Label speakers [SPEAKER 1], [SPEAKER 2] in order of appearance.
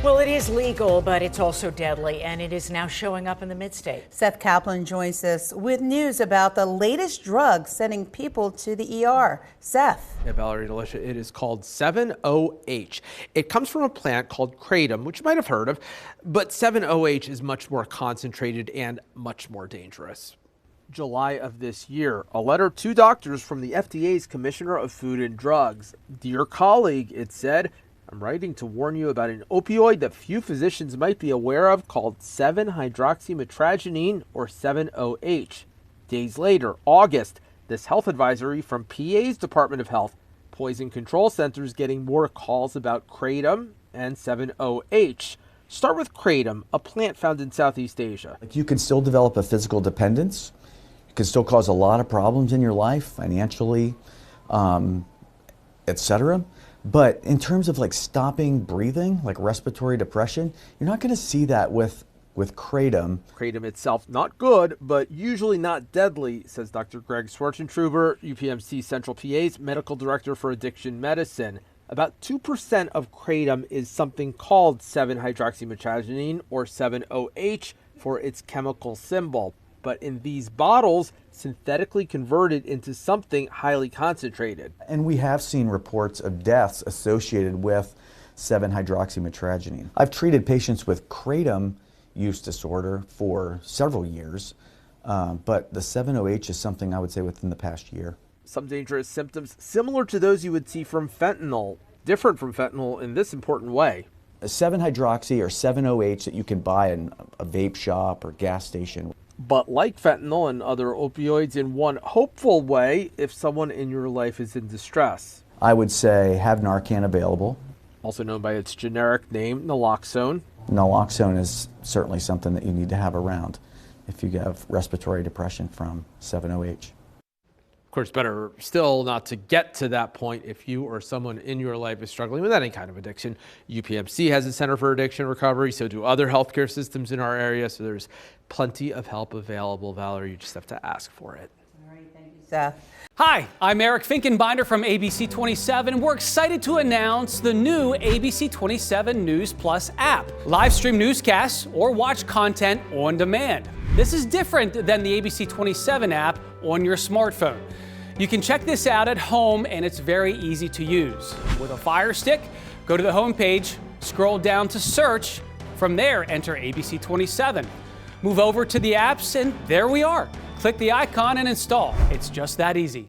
[SPEAKER 1] Well, it is legal, but it's also deadly, and it is now showing up in the mid-state.
[SPEAKER 2] Seth Kaplan joins us with news about the latest drug sending people to the ER. Seth.
[SPEAKER 3] Yeah, Valerie and Alicia, it is called 7-OH. It comes from a plant called kratom, which you might have heard of, but 7-OH is much more concentrated and much more dangerous. July of this year, a letter to doctors from the FDA's Commissioner of Food and Drugs. Dear colleague, it said, I'm writing to warn you about an opioid that few physicians might be aware of called 7-hydroxymetragenine, or 7-OH. Days later, August, this health advisory from PA's Department of Health, Poison Control Centers getting more calls about kratom and 7-OH. Start with kratom, a plant found in Southeast Asia.
[SPEAKER 4] You can still develop a physical dependence. It can still cause a lot of problems in your life, financially, etc. But in terms of like stopping breathing, like respiratory depression, you're not going to see that with kratom.
[SPEAKER 3] Kratom itself, not good, but usually not deadly, says Dr. Greg Schwartzentruber, UPMC Central PA's medical director for addiction medicine. About 2% of kratom is something called 7-hydroxymetragenine, or 7-OH, for its chemical symbol. But in these bottles, synthetically converted into something highly concentrated.
[SPEAKER 4] And we have seen reports of deaths associated with 7-hydroxymetragenine. I've treated patients with kratom use disorder for several years, but the 7-OH is something I would say within the past year.
[SPEAKER 3] Some dangerous symptoms similar to those you would see from fentanyl, different from fentanyl in this important way.
[SPEAKER 4] A 7-hydroxy or 7-OH that you can buy in a vape shop or gas station.
[SPEAKER 3] But like fentanyl and other opioids, in one hopeful way, if someone in your life is in distress.
[SPEAKER 4] I would say have Narcan available. Also
[SPEAKER 3] known by its generic name, naloxone.
[SPEAKER 4] Naloxone is certainly something that you need to have around if you have respiratory depression from 7-OH.
[SPEAKER 3] Of course, better still not to get to that point if you or someone in your life is struggling with any kind of addiction. UPMC has a Center for Addiction Recovery, so do other healthcare systems in our area. So there's plenty of help available, Valerie. You just have to ask for it.
[SPEAKER 2] All right, thank you, Seth.
[SPEAKER 5] Hi, I'm Eric Finkenbinder from ABC 27. We're excited to announce the new ABC 27 News Plus app. Live stream newscasts or watch content on demand. This is different than the ABC 27 app on your smartphone. You can check this out at home and it's very easy to use. With a Fire Stick, go to the home page, scroll down to search. From there, enter ABC 27. Move over to the apps and there we are. Click the icon and install. It's just that easy.